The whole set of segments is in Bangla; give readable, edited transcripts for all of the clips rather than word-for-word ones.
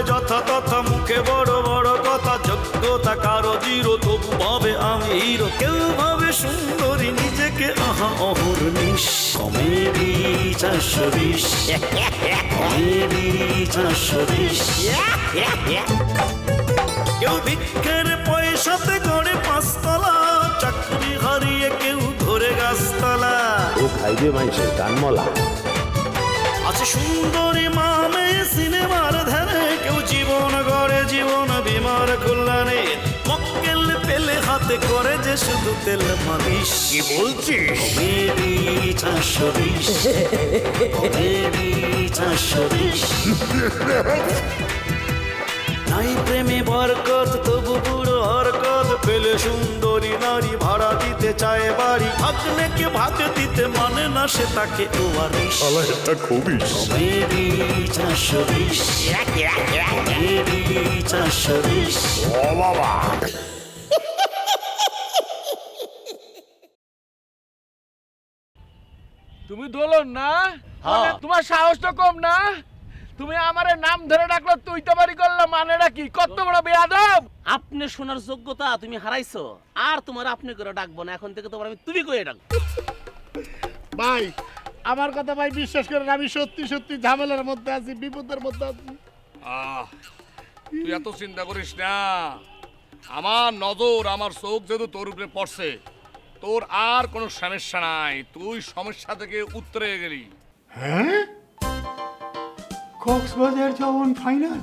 যথা তথা মুখে বড় বড় কথা, যোগ্যতা কারো জিরো তবু ভাবে আমি হিরো। কেউ ভাবে সুন্দরী নিজেকে আহা অহর্নিশ। Comedy 420, comedy 420। কেউ ভিক্ষের পয়সাতে গড়ে 5 তলা, চাকরি হারিয়ে কেউ ধরে গাছতলা। ও খাইবে মানুষের কানমলা। আছে সুন্দরী মামে সিনেমার ধারে, কেউ জীবন গড়ে জীবন বিমার কল্যাণে। মক্কেল পেলে হাতে করে যে শুধু তেল মালিশ। কি বলছিস? Comedy 420, comedy 420। নাই প্রেমে বরকত তবু বুড়ো হরকত, পেলে সুন্দরী নারী ভাড়া দিতে চায় বাড়ি। ভাগ্নেকে ভাগ দিতে মানে না সে তাকে ওয়ারিশ। একটা খুবই কমেডি 420, কমেডি 420। ও বাবা, তুমি দোলন না? মানে তোমার সাহস তো কম না? তুমি আমারে নাম ধরে ডাকলো, তুই তো বাড়ি করলে, মানেটা কি? কত বড় বেয়াদব! আপনি শোনার যোগ্যতা তুমি হারাইছো, আর তোমার আপনি করে ডাকবো না, এখন থেকে তোমার আমি তুমি করে ডাকবো। ভাই আমার কথা ভাই বিশ্বাস করেন, আমি সত্যি সত্যি ঝামেলার মধ্যে আছি, বিপদের মধ্যে আছি। তুই এত চিন্তা করিস না। আমার নজর, আমার চোখ যেহেতু তোর উপরে পড়ছে, তোর আর কোনো সমস্যা নাই। তুই সমস্যা থেকে উত্তরে গেলি। হ্যাঁ, কক্সবাজার যাওয়ান ফাইনাল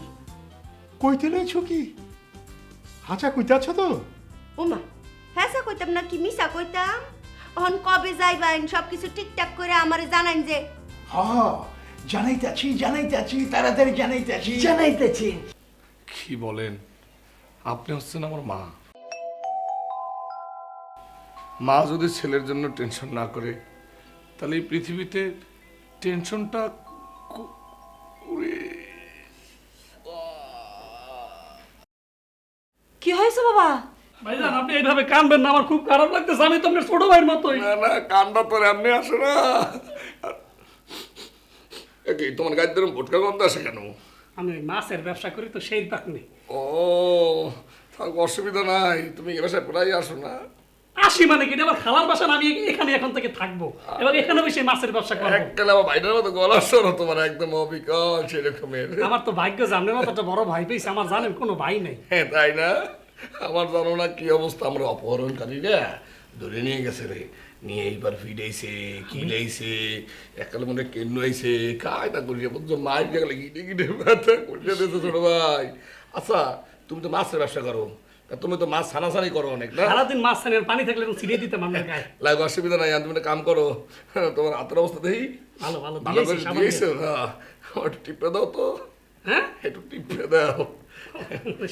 কইতে লইছো কি? হাঁচা কইতাছ তো? ওমা হ্যাঁ কইতাম না কি মিশা কইতাম? অহন কবে যাইবেন সব কিছু ঠিকঠাক করে আমারে জানান যে। জানাইতাছি তাড়াতাড়ি জানাইতাছি। কি বলেন? আপনি হচ্ছেন আমার মা। মা যদি ছেলের জন্য টেনশন না করে, তাহলে এই পৃথিবীতে টেনশনটা কি হয়েছে বাবা? ভাইজান আপনি এইভাবে কানবেন না, আমার খুব খারাপ লাগতেছে। আমি তো আপনার ছোট ভাইয়ের মতোই। না না, কান্না তোর এমনি আসে না। তোমার গাড়িতে ভোটকা গন্ধ আসে কেন? আমি ওই মাছের ব্যবসা করি তো, সেই পাকনি। ও, তাহলে অসুবিধা নাই, তুমি এ বাসায় প্রায় আসো না? আসি মানে কি, আমার খালার বাসা, আমি এখানে এখন থেকে থাকবো, এবার এখানে বসে মাছের ব্যবসা করবো। এককালে আমার ভাইটার মতো গলা সরো, তোমার একদম অবিকল সেরকমের। আমার তো ভাগ্য জানলে মতো একটা বড় ভাই পেয়েছে, আমার জানেন কোনো ভাই নেই। হ্যাঁ তাই না? আমার জানো না কি অবস্থা, আমরা অপহরণকারীরা ধরে নিয়ে গেছে রে, নিয়ে এইবার ফিরেছে কিলাইছে, এককালে মনে কেন আইছে কায়দা করিয়া বুঝছো, মায়ের গেলে গিটে গিটে ব্যথা করিয়া দিয়েছে ছোট ভাই। আচ্ছা তুমি তো মাছের ব্যবসা করো, তুমি তো মাছ ছানাছানি করো অনেক না? সারাদিন মাছ ছানের পানি থাকলে ছিটিয়ে দিতাম আমার গায়ে। লাগবে, অসুবিধা নাই, তুমি একটা কাম করো, তোমার হাতের অবস্থা দেখি ভালো ভালো ভালো করে দিয়েছো না? একটু টিপে দাও তো। হ্যাঁ একটু টিপে দাও,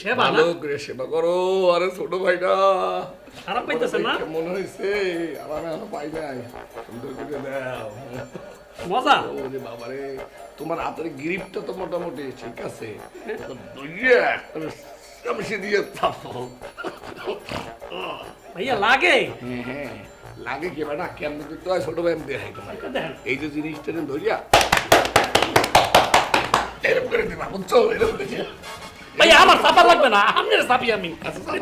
সেবা ভালো করে সেবা করো। আরে ছোট ভাইটা খারাপ পাইতেছে না? মনে হয়েছে আমার এখনো পাই নাই, সুন্দর করে দাও। মজা। ওরে বাবারে, তোমার হাতের গ্রিপটা তো মোটামুটি ঠিক আছে। আমি সে দিয়ে থাপো। ভাইয়া লাগে? হ্যাঁ লাগে কি বেটা, কেমন দিতে হয় ছোট ভাই আমি দেখাই তোমার। এই যে জিনিসটা ধরিয়া এরকম করে দিবা, বুঝছো? এরকম করে ভাইয়া আমার চাপা লাগবে না, আপনার চাপি আমি,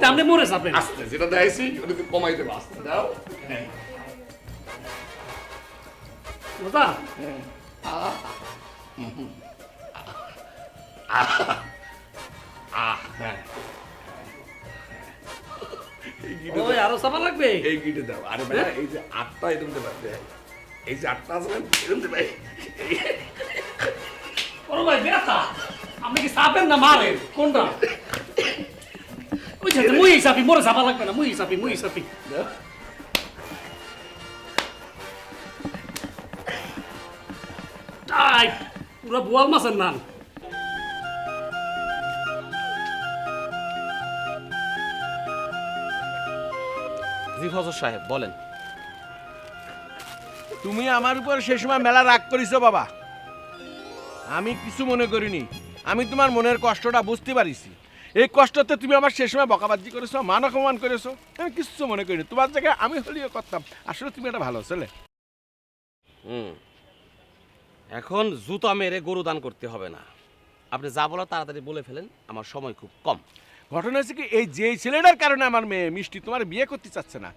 আপনি মরে চাপেন। আস্তে যেটা দেখাইছি ওটা কমাই দেবো, আস্তে দাও। মজা। ওই আরো চাপা লাগবে? এই গিটে দাও। আরে ভাই এই যে আটটা এরকম দেবে, এই যে আটটা আছে এরকম দেবে। ওরে ভাই ব্যথা, আপনি কি চাপেন না মারেন কোনটা? ওই যে মুই চাপি, মরে চাপা লাগবে না, মুই চাপি। টাইট পুরো বোয়াল মাছের নাম। জি ফজল সাহেব বলেন। তুমি আমার উপর সে সময় মেলা রাগ করিছো বাবা, আমি কিছু মনে করিনি। আমি তোমার মনের কষ্টটা বুঝতে পারিছি। এই কষ্টতে তুমি আমার সে সময় বকাবাজি করেছো, মান অপমান করেছো, আমি কিছু মনে করিনি। তোমার জায়গায় আমি হলেও করতাম। আসলে তুমি একটা ভালো ছেলে। এখন জুতা মেরে গরু দান করতে হবে না, আপনি যা বলার তাড়াতাড়ি বলে ফেলেন, আমার সময় খুব কম। ঘটনা হচ্ছে কি, এই যে ছেলেটার কারণে আমার মেয়ে মিষ্টি তোমার বিয়ে করতে চাচ্ছে না,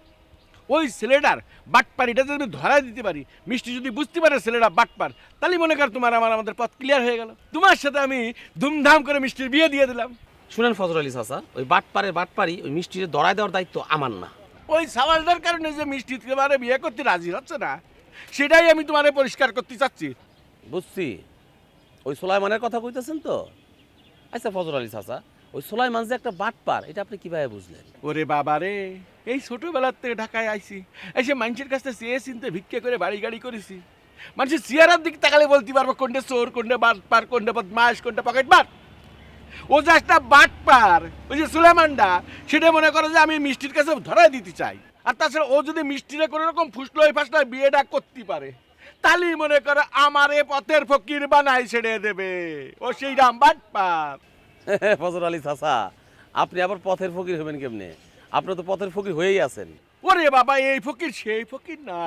ওই ছেলেটার বাটপারিটা যদি আমি ধরাই দিতে পারি, মিষ্টি যদি বুঝতে পারে ছেলেটা বাটপার, তাহলে মনে কর তোমার আমাদের পথ ক্লিয়ার হয়ে গেল। তোমার সাথে আমি ধুমধাম করে মিষ্টির বিয়ে দিয়ে দিলাম। শুনেন ফজর আলী চাচা, ওই বাটপারি ওই মিষ্টির দড়াই দেওয়ার দায়িত্ব আমার না। ওই সওয়ালটার কারণে যে মিষ্টি তোমার বিয়ে করতে রাজি হচ্ছে না, সেটাই আমি তোমারে পরিষ্কার করতে চাচ্ছি। বুঝছি, ওই সোলাইমানের কথা কইতেছেন তো? আচ্ছা ফজর আলী চাচা, ওই সোলাইমান যে একটা বাটপার, এটা আপনি কিভাবে বুঝলেন? ওরে বাবা রে, এই ছোটবেলার থেকে ঢাকায় আইছি, এসে মানুষের কাছে চেয়ে চিনতে ভিক্ষে করে বাড়ি গাড়ি করেছি। মানুষের চেয়ারের দিক তাকালে বলতে পারবো কোনটা চোর, কোনটা বাটপার, কোনটা বদমাস, কোনটা পকেট মার। ও যে একটা বাটপার, ওই যে সুলেমানটা, সেটা মনে করো যে আমি মিষ্টির কাছে ধরাই দিতে চাই। আর তাছাড়া ও যদি মিষ্টিরে কোনো রকম ফুসলোয় ফাসলায় বিয়েটা করতে পারে, তাহলে মনে করো আমারে পথের ফকির বানাই ছেড়ে দেবে। ও সেই রাম বাটপার। ফজর আলী চাচা, আপনি আবার পথের ফকির হবেন কেমনে? আপনি তো পথের ফকির হয়েই আছেন। ওরে বাবা, এই ফকির সেই ফকির না,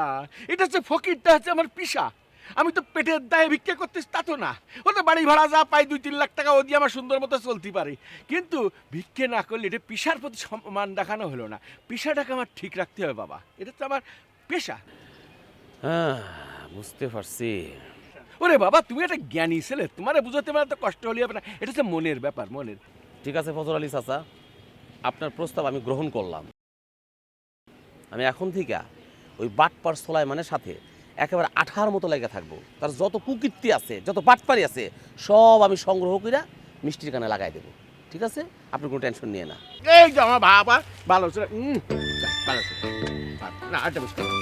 এটা হচ্ছে ফকিরটা হচ্ছে আমার পিসা। আমি তো পেটের দায়ে ভিক্ষা করতেছি তা তো না, ও তো বাড়ি ভাড়া যা পাই 2-3 লাখ টাকা ও দিয়ে আমার সুন্দর মতো চলতে পারে। কিন্তু ভিক্ষে না করলে এটা পিসার প্রতি সম্মান দেখানো হলো না। পিসাটাকে আমার ঠিক রাখতে হবে বাবা, এটা তো আমার পেশা। হ্যাঁ, বুঝতে পারছি। ওরে বাবা, তুমি একটা জ্ঞানী ছেলে, তোমারে বুঝাতে পারে তো কষ্ট হলে হবে না, এটা হচ্ছে মনের ব্যাপার, মনের। ঠিক আছে ফজর আলী চাচা, আপনার প্রস্তাব আমি গ্রহণ করলাম। আমি এখন থেকে ওই বাটপার সোলাইমানের সাথে একেবারে আঠার মতো লেগে থাকবো। তার যত কুকীর্তি আছে, যত বাটপারি আছে, সব আমি সংগ্রহ করে মিষ্টির কানে লাগাই দেবো। ঠিক আছে, আপনি কোনো টেনশন নিয়ে না। এই যে আমার বাবা ভালো ছেলে, ভালো ছেলে না, আরেকটা বুঝতে হবে।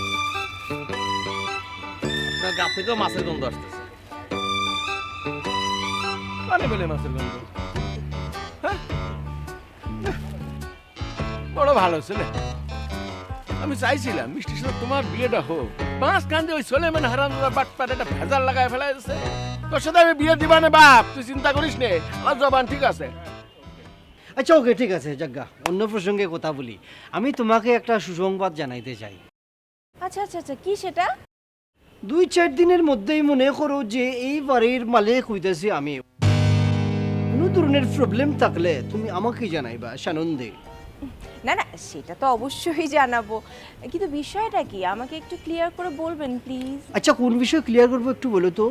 আপনার গা থেকেও মাছের গন্ধ আসতেছে। মানে বলে মাছের গন্ধ, হ্যাঁ? বড় ভালো ছেলে। আমি চাইছিলাম মিষ্টির সাথে তোমার বিয়েটা হোক, পাঁচ কান্দে ওই সোলেমান হারামজাদা বাটপার একটা ভেজাল লাগায় ফেলাইছে। তোর সাথে আমি বিয়ে দিবা না বাপ, তুই চিন্তা করিস নে, আমার জবান ঠিক আছে। আচ্ছা ওকে, ঠিক আছে জাগ্গা, অন্য প্রসঙ্গে কথা বলি। আমি তোমাকে একটা সুসংবাদ জানাইতে চাই। আচ্ছা আচ্ছা আচ্ছা, কি সেটা? 2-4 দিনের মধ্যেই মনে করো যে এই বাড়ির মালিক হইতেছি আমি। কোনো ধরনের প্রবলেম থাকলে তুমি আমাকে জানাইবা সানন্দে। না না, সেটা তো অবশ্যই জানাবো, কিন্তু বিষয়টা কি আমাকে একটু ক্লিয়ার করে বলবেন প্লিজ? আচ্ছা, কোন বিষয় ক্লিয়ার করবো একটু বলো তো?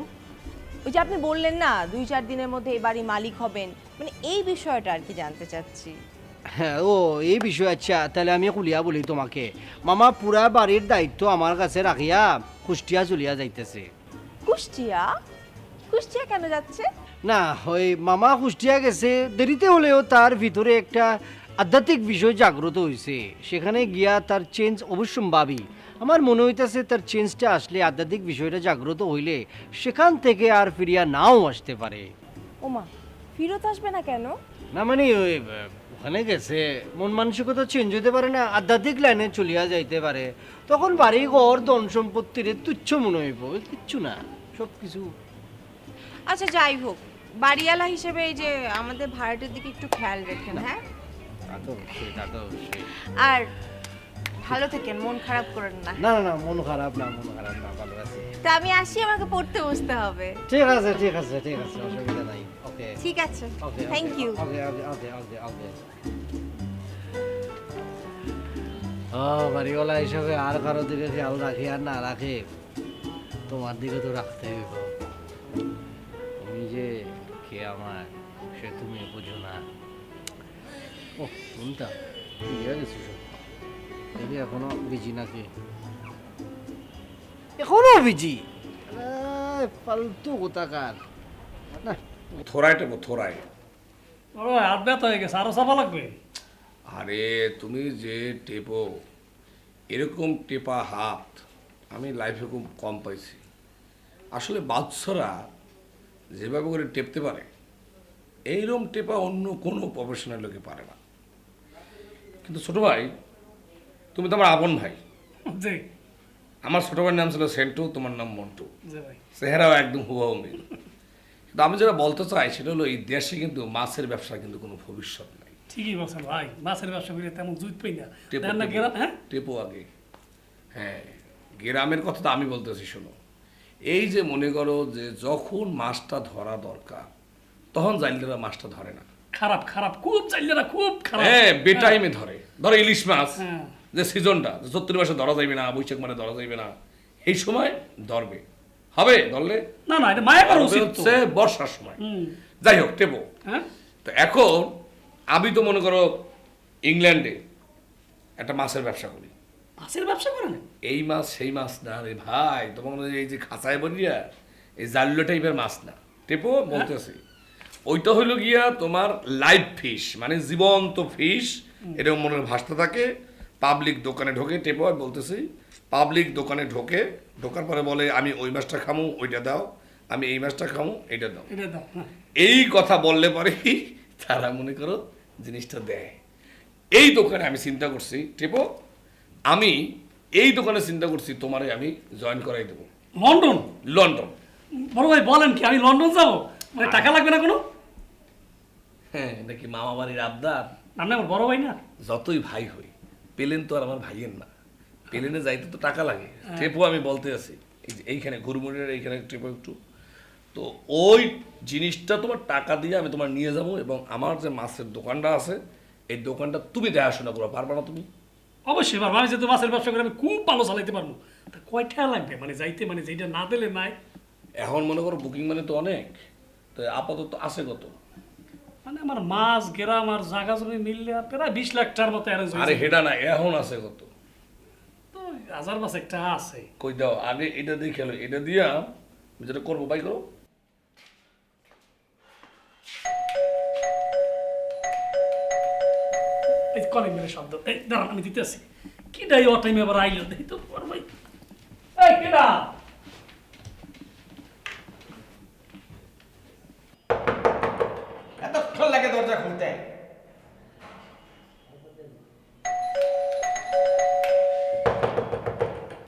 ওই যে আপনি বললেন না 2-4 দিনের মধ্যে এই বাড়ি মালিক হবেন, মানে এই বিষয়টা আর কি জানতে চাচ্ছি। হ্যাঁ, ও এই বিষয়। আচ্ছা তাহলে আমি খুলিয়া বলি তোমাকে। মামা পুরা বাড়ির দায়িত্ব আমার কাছে রাখিয়া কুষ্টিয়া চলিয়া যাইতেছে। কুষ্টিয়া? কুষ্টিয়া কেন যাচ্ছে? না, ওই মামা কুষ্টিয়া গেছে, দেরিতে হলেও তার ভিতরে একটা আধ্যাত্মিক বিষয় জাগ্রত হয়েছে। সেখানে গিয়া তার চেঞ্জ অবশ্যম্ভাবী। আমার মনে হইতেছে তার চেঞ্জটা আসলে, আধ্যাত্মিক বিষয়টা জাগ্রত হইলে সেখান থেকে আর ফিরিয়া নাও আসতে পারে। ওমা, ফিরত আসবে না কেন? না মানে ওই ওখানে গেছে, মন মানসিকতা চেঞ্জ হতে পারে না, আধ্যাত্মিক লাইনে চলিয়া যাইতে পারে। তখন বাড়ি ঘর ধন সম্পত্তির তুচ্ছ মনে হইব, কিচ্ছু না, সব কিছু। আচ্ছা যাই হোক, বাড়িওয়ালা হিসেবে এই যে আমাদের ভাড়াটের দিকে একটু খেয়াল রাখেন। হ্যাঁ, তা তো অবশ্যই, তা তো অবশ্যই। আর ভালো থাকেন, মন খারাপ করেন না। না না না, মন খারাপ না, মন খারাপ না, ভালো আছে। তা আমি আসি, আমাকে পড়তে বসতে হবে। ঠিক আছে ঠিক আছে ঠিক আছে, অসুবিধা নাই। ওকে ঠিক আছে, ওকে, থ্যাংক ইউ। ওকে ওকে ওকে ওকে ওকে। ও বাড়িওয়ালা হিসাবে আর কারো দিকে খেয়াল রাখি আর না রাখে, তোমার দিকে তো রাখতে হইব। তুমি যে কে আমার, সে তুমি বুঝো না। ও কোনটা ইয়ে গেছি সব, দেখি এখনো বিজি নাকি? এখনো বিজি? ফালতু কোথাকার না। থোড়াই টেপো, থোড়াই। ও হাত ব্যথা হয়ে গেছে, আরো চাপা লাগবে। আরে তুমি যে টেপো, এরকম টেপা হাত আমি লাইফে খুব কম পাইছি। আসলে বাচ্চারা যেভাবে করে টেপতে পারে, এইরকম টেপা অন্য কোনো প্রফেশনাল লোকে পারে না। কিন্তু ছোট ভাই, তুমি তো আমার আপন ভাই। জি আমার ছোট ভাইয়ের নাম ছিল সেন্টু, তোমার নাম মন্টু। জি ভাই। চেহারাও একদম হুবহু মিল। কিন্তু আমি যেটা বলতে চাই সেটা হলো, এই দেশে কিন্তু মাছের ব্যবসা কিন্তু কোনো ভবিষ্যৎ নাই। ঠিকই বলছেন ভাই, মাছের ব্যবসা করে তেমন জুত পাই না। টেপো, দেন না টেপো। গেরাম, হ্যাঁ টেপো আগে। হ্যাঁ, গ্রামের কথা তো আমি বলতেছি, শোনো। এই যে মনে করো যে যখন মাছটা ধরা দরকার, তখন জাইলেরা মাছটা ধরে না। খারাপ খারাপ খুব চাইলেরা খুব খারাপ। হ্যাঁ, বেটাইমে ধরে। ধরো ইলিশ মাছ, হ্যাঁ। যে সিজনটা চৈত্র মাসে ধরা যাইবে না, বৈশাখ মানে ধরা যাইবে না, এই সময় ধরবে। হবে ধরলে? না না, এটা মায়া করা ধরবে উচিত তো। হচ্ছে বর্ষার সময়। যাই হোক, টেপো। হ্যাঁ, তো এখন আমি তো মনে করো ইংল্যান্ডে একটা মাছের ব্যবসা করি। মাছের ব্যবসা করেন? এই মাছ সেই মাছ না রে ভাই, তোমার মনে হয় এই যে খাঁচায় বলিয়া এই জাল্লো টাইপের মাছ না। টেপো বলতেছি, ওইটা হইলো গিয়া তোমার লাইভ ফিশ, মানে জীবন্ত ফিশ, এরকম মনে হয় ভাসতে থাকে। পাবলিক দোকানে ঢোকে, টেপো আমি বলতেছি, পাবলিক দোকানে ঢোকার পরে বলে আমি ওই মাছটা খামু, ওইটা দাও, আমি এই মাছটা খামু, এইটা দাও। এটা দাও। হ্যাঁ। এই কথা বললে পরে তারা মনে করো জিনিসটা দেয়। এই দোকানে আমি চিন্তা করছি, টেপো, আমি এই দোকানে চিন্তা করছি তোমারে আমি জয়েন করাই দেবো। লন্ডন? লন্ডন। বড় ভাই বলেন কি, আমি লন্ডন যাবো? মানে টাকা লাগবে না কোনো? হ্যাঁ, নাকি মামা বাড়ির আবদার? আপনি আমার বড় ভাই না? যতই ভাই হই, পেলেন তো আর আমার ভাইয়ের না, পেলেনে যাইতে তো টাকা লাগে। টেপো আমি বলতে আছি, এই যে এইখানে গুরুমুড়ির এইখানে টেপো একটু, তো ওই জিনিসটা তোমার টাকা দিয়ে আমি তোমার নিয়ে যাবো, এবং আমার যে মাছের দোকানটা আছে এই দোকানটা তুমি দেখাশোনা করো, পারবা না তুমি? অবশ্যই পারবো। আমি যেহেতু মাছের ব্যবসা করে আমি খুব ভালো চালাইতে পারবো। তা কয় টাকা লাগবে মানে যাইতে, মানে যেটা না দিলে নাই? এখন মনে করো বুকিং মানে তো অনেক, তো আপাতত আছে কত? মানে আমার মাছ গ্রাম আর জায়গা জমি মিললে প্রায় 20 লাখ টাকার মতো অ্যারেঞ্জ আরে হয়েছে। হেডা না, এখন আছে কত? তো 1000 মাছ একটা আছে। কই দাও আগে এটা দিয়ে খেলো, এটা দিয়া যেটা করবো বাই করো। এই কলিং বেলের শব্দ, এই দাঁড়ান আমি দিতেছি। কি ডাই ও টাইমে আবার আইলো, দেখি তো বড় ভাই। এই কেডা? এতক্ষণ লাগে দরজা খুলতে?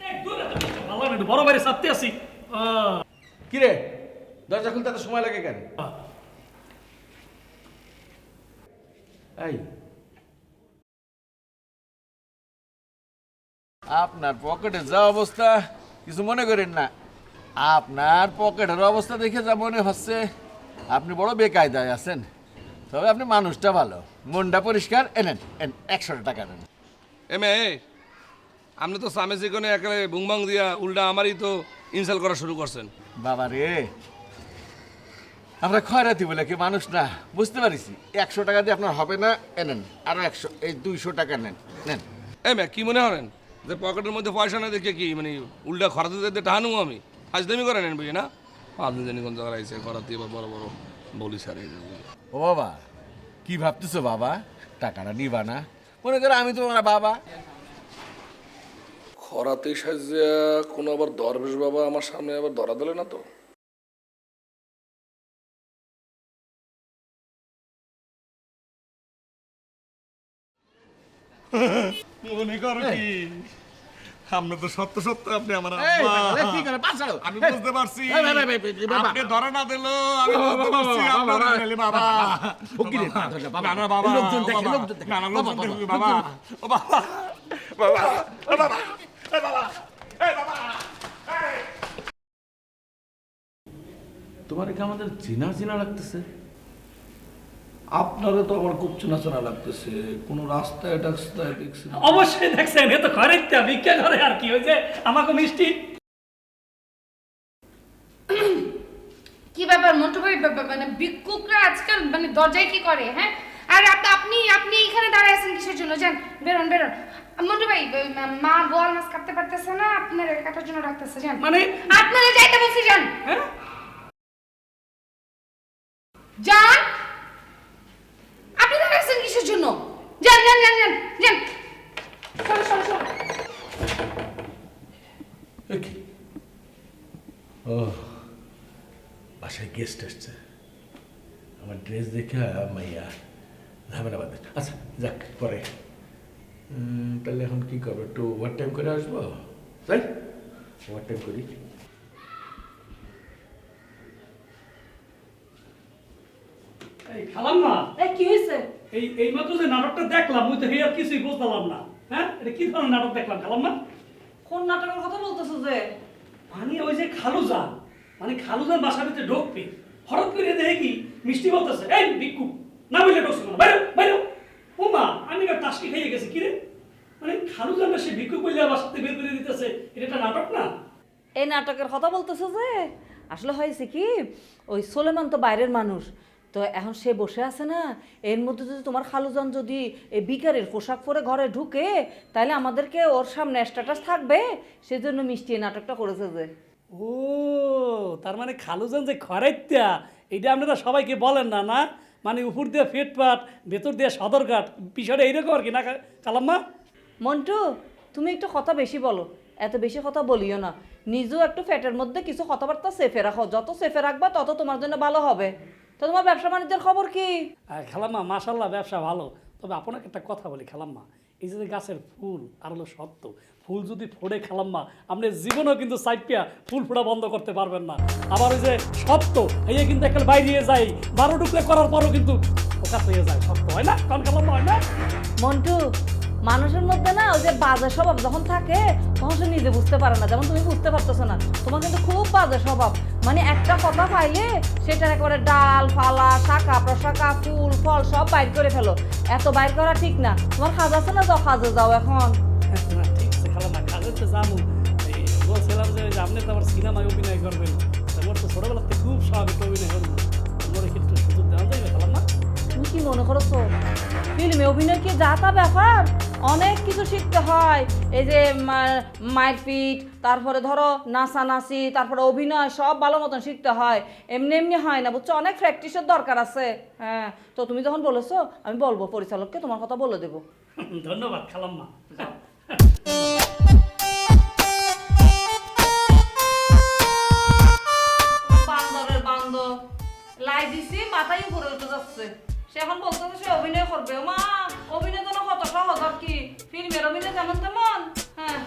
এই দূরে তো কিছু ভালো না, একটু বড় বাইরে সাথে আছি। কি রে, দরজা খুলতে এত সময় লাগে কেন? এই আপনার পকেটে যা অবস্থা, কিছু মনে করেন না। আপনার পকেটের অবস্থা দেখে যা মনে হচ্ছে আপনি বড় বেকায়দায় আছেন। তবে আপনি মানুষটা ভালো, মনটা পরিষ্কার। এনেন 100 টাকা নেন। এমে আপনি তো সামে চিকনে একেবারে বুংবাং দিয়া উল্টা আমারই তো ইনসাল করা শুরু করছেন। বাবা রে, আমরা খয়রাতি বলে কি মানুষ না, বুঝতে পারিছি। 100 টাকা দিয়ে আপনার হবে না, এনেন আরো 100, এই 200 টাকা নেন। নেন। এমে কি মনে করেন যে পকেটের মধ্যে পয়সা না দেখে কি মানে উল্টা খরচ দিতে টাহানু আমি ফাজদামি করে নেন বুঝি না? আপনি জানি কোন জায়গায় আইসে খরাতে এবার বড় বড় বলি স্যার। ও বাবা, কি ভাবতেছো বাবা? টাকাটা নিবা না? মনে করো আমি তোমার বাবা। খরাতে সাজিয়া কোনো আবার দরবেশ বাবা আমার সামনে আবার ধরা দিলে না তো? মনে করো কি আমরা তো সত্য সত্য আপনি আমার এই, আব্বা। কি করে পাছাড়ো? আমি বুঝতে পারছি বাবা। আপনি ধরা না দিল আমি বুঝতে পারছি আপনার ফ্যামিলি বাবা। ফকিরের পা ধরলে বাবা। না না বাবা, লোকজন ও দেখে, বাবা। লোকজন দেখে। না না বাবা, লোকজন বাবা, দেখবে বাবা। ও বাবা বাবা ও বাবা এই বাবা এই বাবা। তোমার কি আমাদের চেনা চেনা লাগতেছে? আপনারে তো আমার খুব চেনা চেনা লাগতেছে, কোনো রাস্তায় টাস্তায় দেখছি না। অবশ্যই দেখছেন, এ তো খয়রাইতে ভিক্ষা করে আর কি হয়েছে। আমাকে মিষ্টি কি ব্যাপার মন্টু ভাই, মানে ভিক্ষুকরা আজকাল মানে দরজায় কি করে? হ্যাঁ, আর আপনি আপনি এখানে দাঁড়ায় আছেন কিসের জন্য? যান বেরোন বেরোন। মন্টু ভাই, মা বোয়াল মাছ কাটতে পারতেছে না, আপনার কাটার জন্য রাখতেছে। যান, মানে আপনারা যাইতে বলছি। যান। হ্যাঁ, যান, আপনি দাঁড়ায় আছেন কিসের জন্য? যান যান যান যান যান। চলো চলো চলো। ও বাসায় গেস্ট আসছে, আমার ড্রেস দেখে মাইয়া ঝামেলা বাঁধে। আচ্ছা যাক পরে, তাহলে এখন কি করবো? একটু ওভার টাইম করে আসবো? তাই ওভার টাইম করি। এই খালাম না, কি হয়েছে? এই মাত্র যে নাটকটা দেখলাম, ওই তো আর কিছুই বুঝলাম না। হ্যাঁ, এটা কি ধরনের নাটক দেখলাম খালাম না? কোন নাটকের কথা বলতেছো? যে মানে ওই যে খালুজান, মানে খালুজান বাসার ভিতরে ঢুকবে, হঠাৎ করে দেখে কি মিষ্টি বলতেছে, এই ভিক্ষু না বলে ঢুকছে না, বাইরো বাইরো। ও মা, আমি না টাসকি খাইয়ে গেছি, কিরে মানে খালু জানলে সে ভিক্ষু কইলে বাসাতে বের করে দিতেছে, এটা একটা নাটক না? এই নাটকের কথা বলতেছে যে আসলে হয়েছে কি, ওই সোলেমান তো বাইরের মানুষ, তো এখন সে বসে আছে না, এর মধ্যে যদি তোমার খালুজান যদি এই বিকারের পোশাক পরে ঘরে ঢুকে, তাহলে আমাদেরকে ওর সামনে স্ট্যাটাস থাকবে, সেজন্য মিষ্টি এই নাটকটা করেছে যে। ও তার মানে খালুজান যে খরাইত্যা, এটা আপনারা সবাইকে বলেন না, না মানে উপর দিয়ে ফিটপাট ভেতর দিয়ে সদরঘাট, বিষয়টা এইরকম আর কি না কালাম্মা? মন্টু, তুমি একটু কথা বেশি বলো, এত বেশি কথা বলিও না, নিজেও একটু ফ্যাটের মধ্যে কিছু কথাবার্তা সেফে রাখো, যত সেফে রাখবা তত তোমার জন্য ভালো হবে। তো তোমার ব্যবসা বাণিজ্যের খবর কি? খালাম্মা মাশাল্লাহ ব্যবসা ভালো, তবে আপনাকে একটা কথা বলি খালাম্মা, এই যে গাছের ফুল আর হলো সত্য, ফুল যদি ফোড়ে খালাম্মা, আপনি জীবনেও কিন্তু সাইপিয়া ফুল ফোড়া বন্ধ করতে পারবেন না। আবার ওই যে সত্য এই কিন্তু একটা বাইরে যায়, 12 টুকরে করার পরও কিন্তু ফোকাস হয়ে যায়, সত্য হয় না? কারণ খালাম্মা হয় না? মন্টু, মানুষের মধ্যে না ওই যে বাজে স্বভাব যখন থাকে তখন সে নিজে বুঝতে পারে না, যেমন তুমি বুঝতে পারতেছো না, তোমার কিন্তু খুব বাজে স্বভাব, মানে একটা কথা পাইলে সেটার একেবারে ডাল ফালা শাখা প্রশাখা ফুল ফল সব বাইর করে ফেলো, এত বাইর করা ঠিক না। তোমার কাজ আছে না, যাও কাজে যাও এখন। ঠিক আছে খালাম্মা, কাজে তো যাবো। বলছিলাম যে আপনি তো আবার সিনেমায় অভিনয় করবেন, আমার তো ছোটবেলা থেকে খুব স্বাভাবিক অভিনয় করবো, তোমার একটু সুযোগ দেওয়া যাবে খালাম্মা? তুমি কি মনে করছো ফিল্মে অভিনয় কি যা তা ব্যাপার? অনেক কিছু শিখতে হয়, এই যে মারপিট, তারপরে ধরো নাচানাচি, তারপরে অভিনয় সব ভালো মতন শিখতে হয়, এমনি এমনি হয় না, বুঝছো? অনেক প্র্যাকটিসের দরকার আছে। হ্যাঁ, তো তুমি যখন বলেছো আমি বলবো পরিচালককে, তোমার কথা বলে দেবো। ধন্যবাদ খালাম্মা। বান্দরের বান্দর লাই দিছি, মাথায় উপরে উঠে যাচ্ছে, সে এখন বলতেছে সে অভিনয় করবে। মা, অভিনয় তো কত সহজ আর কি, ফিল্মের অভিনয় যেমন তেমন। হ্যাঁ,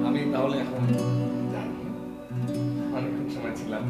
আমি তাহলে এখন যাই, অনেকক্ষণ সময় ছিলাম।